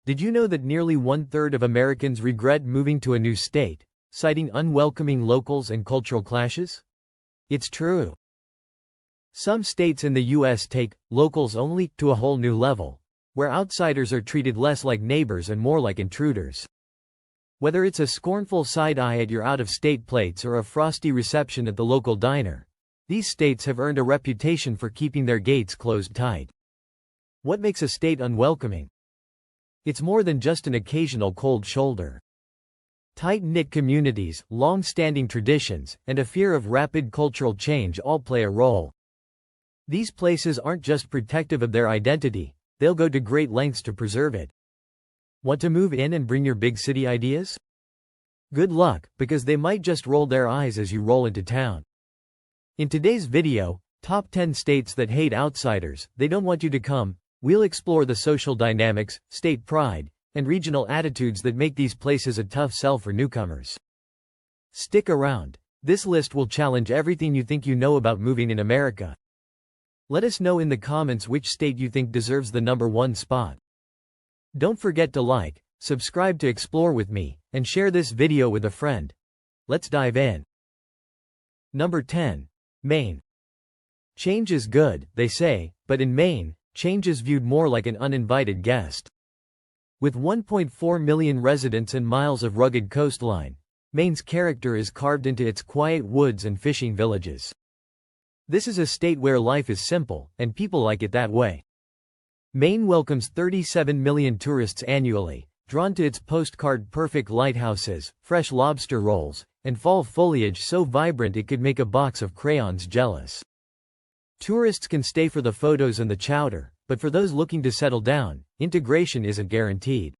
Did you know that nearly one-third of Americans regret moving to a new state, citing unwelcoming locals and cultural clashes? It's true. Some states in the U.S. take locals only to a whole new level, where outsiders are treated less like neighbors and more like intruders. Whether it's a scornful side eye at your out-of-state plates or a frosty reception at the local diner, these states have earned a reputation for keeping their gates closed tight. What makes a state unwelcoming? It's more than just an occasional cold shoulder. Tight-knit communities, long-standing traditions, and a fear of rapid cultural change all play a role. These places aren't just protective of their identity, they'll go to great lengths to preserve it. Want to move in and bring your big city ideas? Good luck, because they might just roll their eyes as you roll into town. In today's video, Top 10 States That Hate Outsiders, They Don't Want You to Come, we'll explore the social dynamics, state pride, and regional attitudes that make these places a tough sell for newcomers. Stick around. This list will challenge everything you think you know about moving in America. Let us know in the comments which state you think deserves the #1 spot. Don't forget to like, subscribe to explore with me, and share this video with a friend. Let's dive in. Number 10. Maine. Change is good, they say, but in Maine, change is viewed more like an uninvited guest. With 1.4 million residents and miles of rugged coastline, Maine's character is carved into its quiet woods and fishing villages. This is a state where life is simple, and people like it that way. Maine welcomes 37 million tourists annually, drawn to its postcard-perfect lighthouses, fresh lobster rolls, and fall foliage so vibrant it could make a box of crayons jealous. Tourists can stay for the photos and the chowder, but for those looking to settle down, integration isn't guaranteed.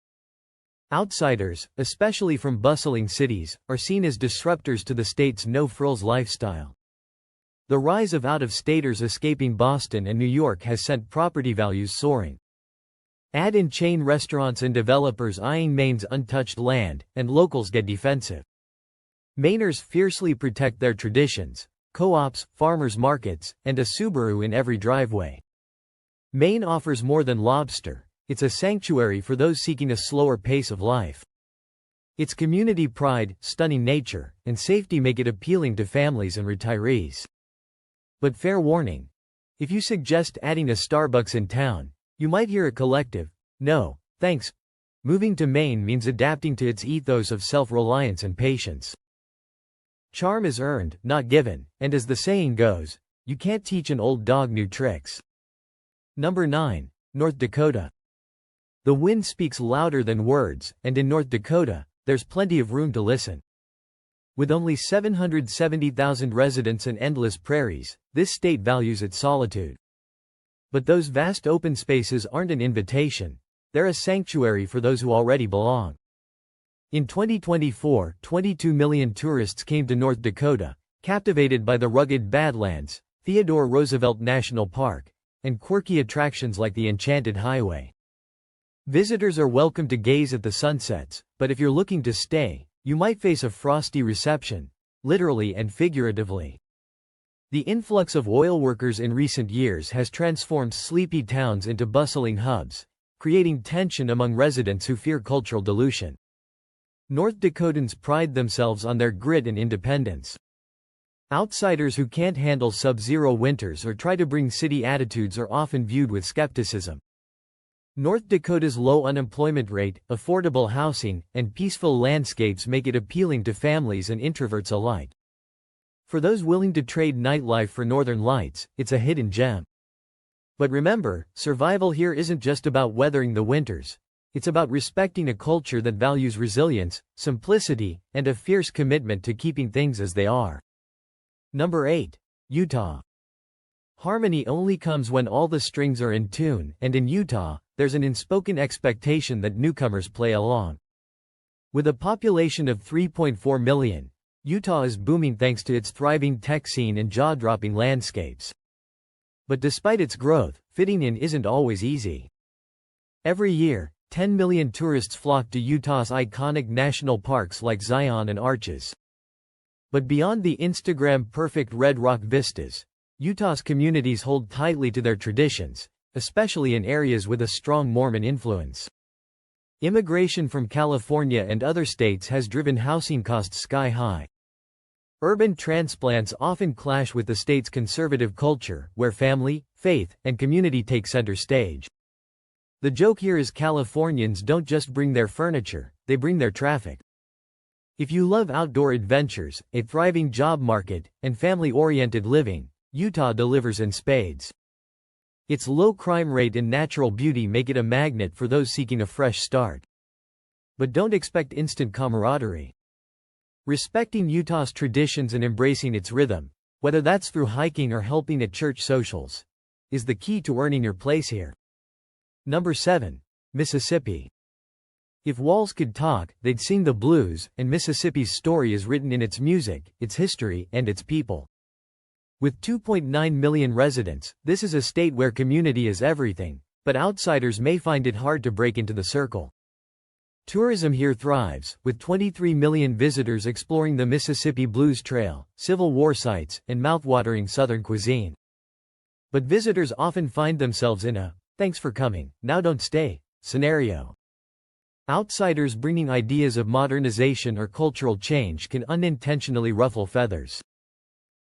Outsiders, especially from bustling cities, are seen as disruptors to the state's no-frills lifestyle. The rise of out-of-staters escaping Boston and New York has sent property values soaring. Add in chain restaurants and developers eyeing Maine's untouched land, and locals get defensive. Mainers fiercely protect their traditions, co-ops, farmers markets, and a Subaru in every driveway. Maine offers more than lobster, it's a sanctuary for those seeking a slower pace of life. Its community pride, stunning nature, and safety make it appealing to families and retirees. But fair warning. If you suggest adding a Starbucks in town, you might hear a collective, "No, thanks." Moving to Maine means adapting to its ethos of self-reliance and patience. Charm is earned, not given, and as the saying goes, you can't teach an old dog new tricks. Number 9. North Dakota. The wind speaks louder than words, and in North Dakota, there's plenty of room to listen. With only 770,000 residents and endless prairies, this state values its solitude. But those vast open spaces aren't an invitation, they're a sanctuary for those who already belong. In 2024, 22 million tourists came to North Dakota, captivated by the rugged Badlands, Theodore Roosevelt National Park, and quirky attractions like the Enchanted Highway. Visitors are welcome to gaze at the sunsets, but if you're looking to stay, you might face a frosty reception, literally and figuratively. The influx of oil workers in recent years has transformed sleepy towns into bustling hubs, creating tension among residents who fear cultural dilution. North Dakotans pride themselves on their grit and independence. Outsiders who can't handle sub-zero winters or try to bring city attitudes are often viewed with skepticism. North Dakota's low unemployment rate, affordable housing, and peaceful landscapes make it appealing to families and introverts alike. For those willing to trade nightlife for northern lights, it's a hidden gem. But remember, survival here isn't just about weathering the winters. It's about respecting a culture that values resilience, simplicity, and a fierce commitment to keeping things as they are. Number 8. Utah. Harmony only comes when all the strings are in tune, and in Utah, there's an unspoken expectation that newcomers play along. With a population of 3.4 million, Utah is booming thanks to its thriving tech scene and jaw-dropping landscapes. But despite its growth, fitting in isn't always easy. Every year, 10 million tourists flock to Utah's iconic national parks like Zion and Arches. But beyond the Instagram-perfect red rock vistas, Utah's communities hold tightly to their traditions, especially in areas with a strong Mormon influence. Immigration from California and other states has driven housing costs sky high. Urban transplants often clash with the state's conservative culture, where family, faith, and community take center stage. The joke here is Californians don't just bring their furniture, they bring their traffic. If you love outdoor adventures, a thriving job market, and family-oriented living, Utah delivers in spades. Its low crime rate and natural beauty make it a magnet for those seeking a fresh start. But don't expect instant camaraderie. Respecting Utah's traditions and embracing its rhythm, whether that's through hiking or helping at church socials, is the key to earning your place here. Number 7. Mississippi. If walls could talk, they'd sing the blues, and Mississippi's story is written in its music, its history, and its people. With 2.9 million residents, this is a state where community is everything, but outsiders may find it hard to break into the circle. Tourism here thrives, with 23 million visitors exploring the Mississippi Blues Trail, Civil War sites, and mouthwatering Southern cuisine. But visitors often find themselves in a "thanks for coming, now don't stay" scenario. Outsiders bringing ideas of modernization or cultural change can unintentionally ruffle feathers.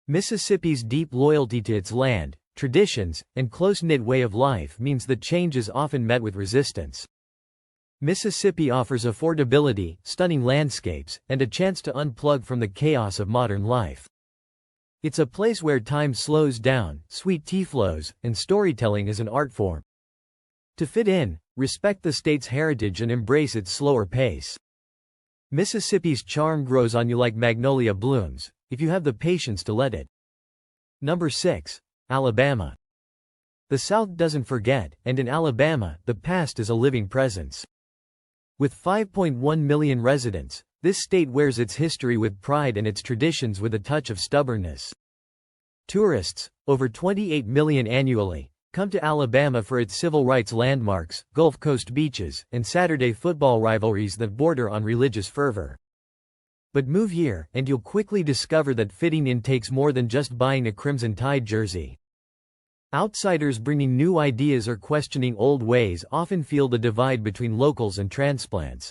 Mississippi's deep loyalty to its land, traditions, and close-knit way of life means that change is often met with resistance. Mississippi offers affordability, stunning landscapes, and a chance to unplug from the chaos of modern life. It's a place where time slows down, sweet tea flows, and storytelling is an art form. To fit in, respect the state's heritage and embrace its slower pace. Mississippi's charm grows on you like magnolia blooms, if you have the patience to let it. Number 6. Alabama. The South doesn't forget, and in Alabama, the past is a living presence. With 5.1 million residents, this state wears its history with pride and its traditions with a touch of stubbornness. Tourists, over 28 million annually, come to Alabama for its civil rights landmarks, Gulf Coast beaches, and Saturday football rivalries that border on religious fervor. But move here, and you'll quickly discover that fitting in takes more than just buying a Crimson Tide jersey. Outsiders bringing new ideas or questioning old ways often feel the divide between locals and transplants.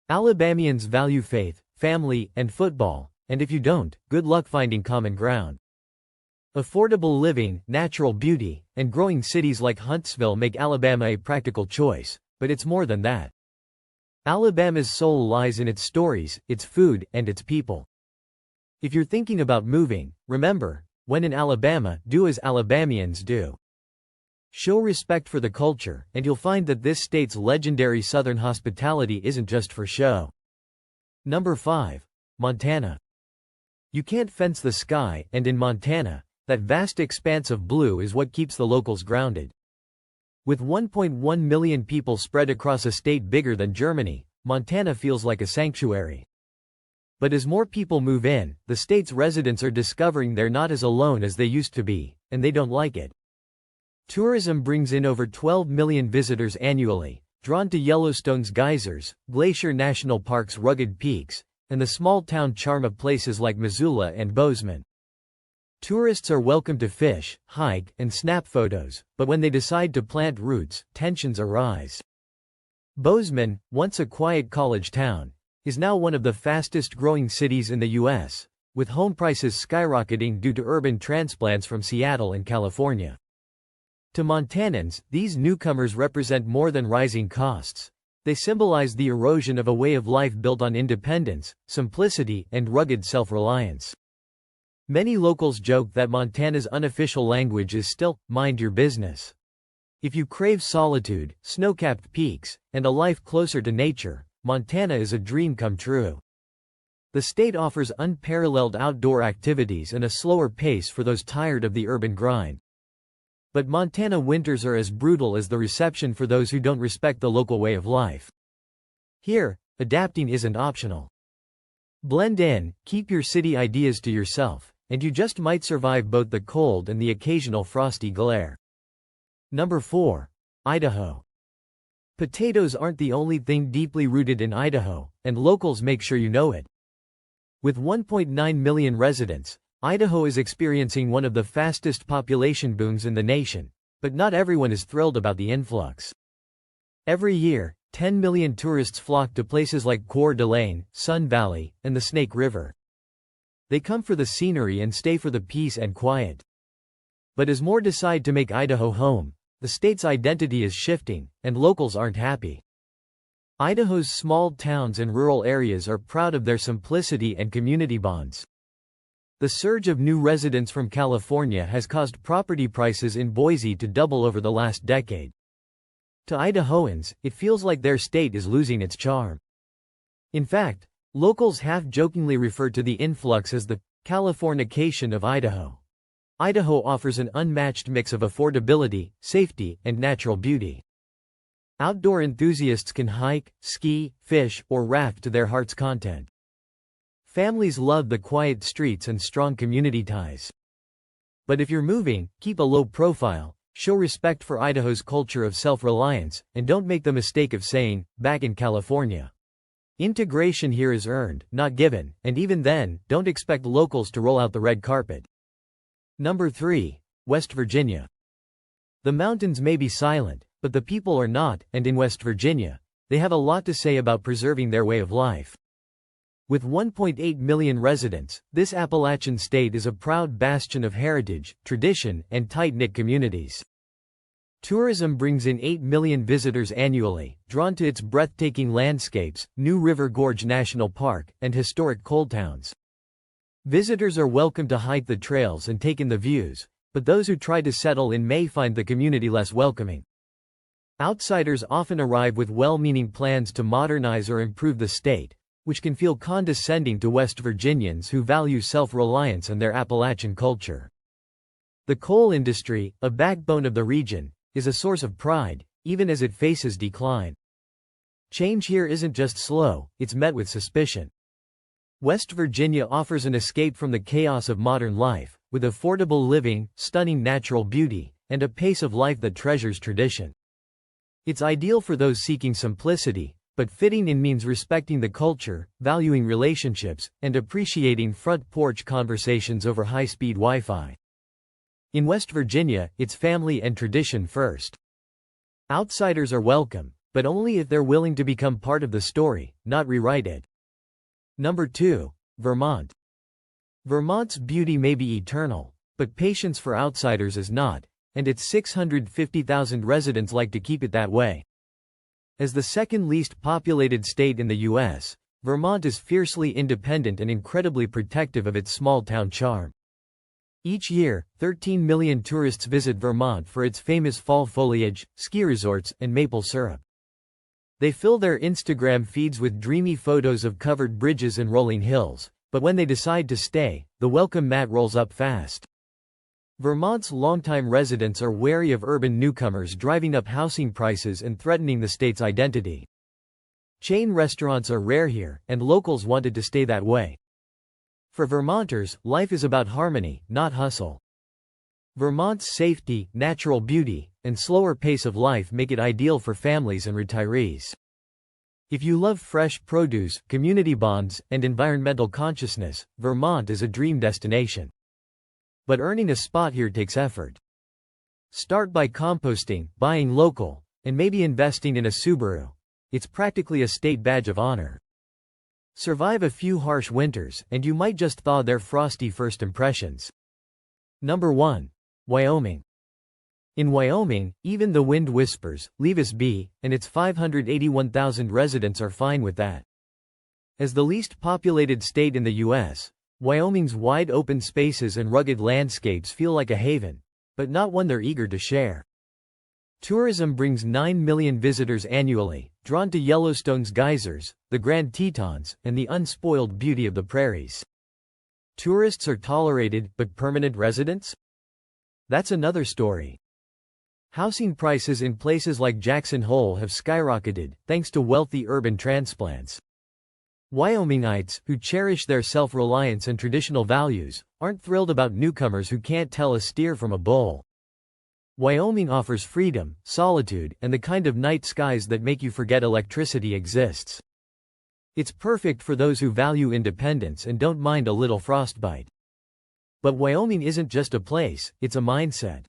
Alabamians value faith, family, and football, and if you don't, good luck finding common ground. Affordable living, natural beauty, and growing cities like Huntsville make Alabama a practical choice, but it's more than that. Alabama's soul lies in its stories, its food, and its people. If you're thinking about moving, remember, when in Alabama, do as Alabamians do. Show respect for the culture, and you'll find that this state's legendary Southern hospitality isn't just for show. Number 5. Montana. You can't fence the sky, and in Montana, that vast expanse of blue is what keeps the locals grounded. With 1.1 million people spread across a state bigger than Germany, Montana feels like a sanctuary. But as more people move in, the state's residents are discovering they're not as alone as they used to be, and they don't like it. Tourism brings in over 12 million visitors annually, drawn to Yellowstone's geysers, Glacier National Park's rugged peaks, and the small-town charm of places like Missoula and Bozeman. Tourists are welcome to fish, hike, and snap photos, but when they decide to plant roots, tensions arise. Bozeman, once a quiet college town, is now one of the fastest-growing cities in the U.S., with home prices skyrocketing due to urban transplants from Seattle and California. To Montanans, these newcomers represent more than rising costs. They symbolize the erosion of a way of life built on independence, simplicity, and rugged self-reliance. Many locals joke that Montana's unofficial language is still, "mind your business." If you crave solitude, snow-capped peaks, and a life closer to nature, Montana is a dream come true. The state offers unparalleled outdoor activities and a slower pace for those tired of the urban grind. But Montana winters are as brutal as the reception for those who don't respect the local way of life. Here, adapting isn't optional. Blend in, keep your city ideas to yourself, and you just might survive both the cold and the occasional frosty glare. Number 4. Idaho. Potatoes aren't the only thing deeply rooted in Idaho, and locals make sure you know it. With 1.9 million residents, Idaho is experiencing one of the fastest population booms in the nation, but not everyone is thrilled about the influx. Every year, 10 million tourists flock to places like Coeur d'Alene, Sun Valley, and the Snake River. They come for the scenery and stay for the peace and quiet. But as more decide to make Idaho home, the state's identity is shifting, and locals aren't happy. Idaho's small towns and rural areas are proud of their simplicity and community bonds. The surge of new residents from California has caused property prices in Boise to double over the last decade. To Idahoans, it feels like their state is losing its charm. In fact, locals half-jokingly refer to the influx as the Californication of Idaho. Idaho offers an unmatched mix of affordability, safety, and natural beauty. Outdoor enthusiasts can hike, ski, fish, or raft to their heart's content. Families love the quiet streets and strong community ties. But if you're moving, keep a low profile, show respect for Idaho's culture of self-reliance, and don't make the mistake of saying, "back in California." Integration here is earned, not given, and even then, don't expect locals to roll out the red carpet. Number 3. West Virginia. The mountains may be silent, but the people are not, and in West Virginia, they have a lot to say about preserving their way of life. With 1.8 million residents, this Appalachian state is a proud bastion of heritage, tradition, and tight-knit communities. Tourism brings in 8 million visitors annually, drawn to its breathtaking landscapes, New River Gorge National Park, and historic coal towns. Visitors are welcome to hike the trails and take in the views, but those who try to settle in may find the community less welcoming. Outsiders often arrive with well-meaning plans to modernize or improve the state, which can feel condescending to West Virginians who value self-reliance and their Appalachian culture. The coal industry, a backbone of the region, is a source of pride, even as it faces decline. Change here isn't just slow, it's met with suspicion. West Virginia offers an escape from the chaos of modern life, with affordable living, stunning natural beauty, and a pace of life that treasures tradition. It's ideal for those seeking simplicity, but fitting in means respecting the culture, valuing relationships, and appreciating front porch conversations over high-speed Wi-Fi. In West Virginia, it's family and tradition first. Outsiders are welcome, but only if they're willing to become part of the story, not rewrite it. Number 2. Vermont. Vermont's beauty may be eternal, but patience for outsiders is not, and its 650,000 residents like to keep it that way. As the second least populated state in the U.S., Vermont is fiercely independent and incredibly protective of its small-town charm. Each year, 13 million tourists visit Vermont for its famous fall foliage, ski resorts, and maple syrup. They fill their Instagram feeds with dreamy photos of covered bridges and rolling hills, but when they decide to stay, the welcome mat rolls up fast. Vermont's longtime residents are wary of urban newcomers driving up housing prices and threatening the state's identity. Chain restaurants are rare here, and locals wanted to stay that way. For Vermonters, life is about harmony, not hustle. Vermont's safety, natural beauty, and slower pace of life make it ideal for families and retirees. If you love fresh produce, community bonds, and environmental consciousness, Vermont is a dream destination. But earning a spot here takes effort. Start by composting, buying local, and maybe investing in a Subaru. It's practically a state badge of honor. Survive a few harsh winters, and you might just thaw their frosty first impressions. Number 1. Wyoming. In Wyoming, even the wind whispers, "Leave us be," and its 581,000 residents are fine with that. As the least populated state in the U.S., Wyoming's wide open spaces and rugged landscapes feel like a haven, but not one they're eager to share. Tourism brings 9 million visitors annually, drawn to Yellowstone's geysers, the Grand Tetons, and the unspoiled beauty of the prairies. Tourists are tolerated, but permanent residents? That's another story. Housing prices in places like Jackson Hole have skyrocketed, thanks to wealthy urban transplants. Wyomingites, who cherish their self-reliance and traditional values, aren't thrilled about newcomers who can't tell a steer from a bull. Wyoming offers freedom, solitude, and the kind of night skies that make you forget electricity exists. It's perfect for those who value independence and don't mind a little frostbite. But Wyoming isn't just a place, it's a mindset.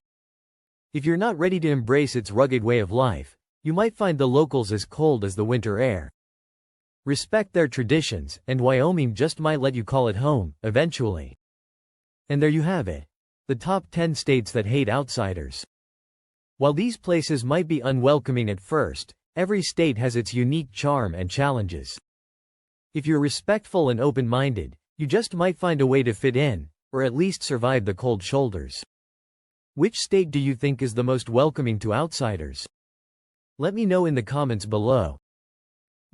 If you're not ready to embrace its rugged way of life, You might find the locals as cold as the winter air. Respect their traditions, and Wyoming just might let you call it home, eventually. And there you have it. The top 10 states that hate outsiders. While these places might be unwelcoming at first, every state has its unique charm and challenges. If you're respectful and open-minded, you just might find a way to fit in, or at least survive the cold shoulders. Which state do you think is the most welcoming to outsiders? Let me know in the comments below.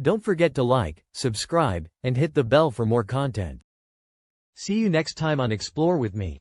Don't forget to like, subscribe, and hit the bell for more content. See you next time on Explore with me.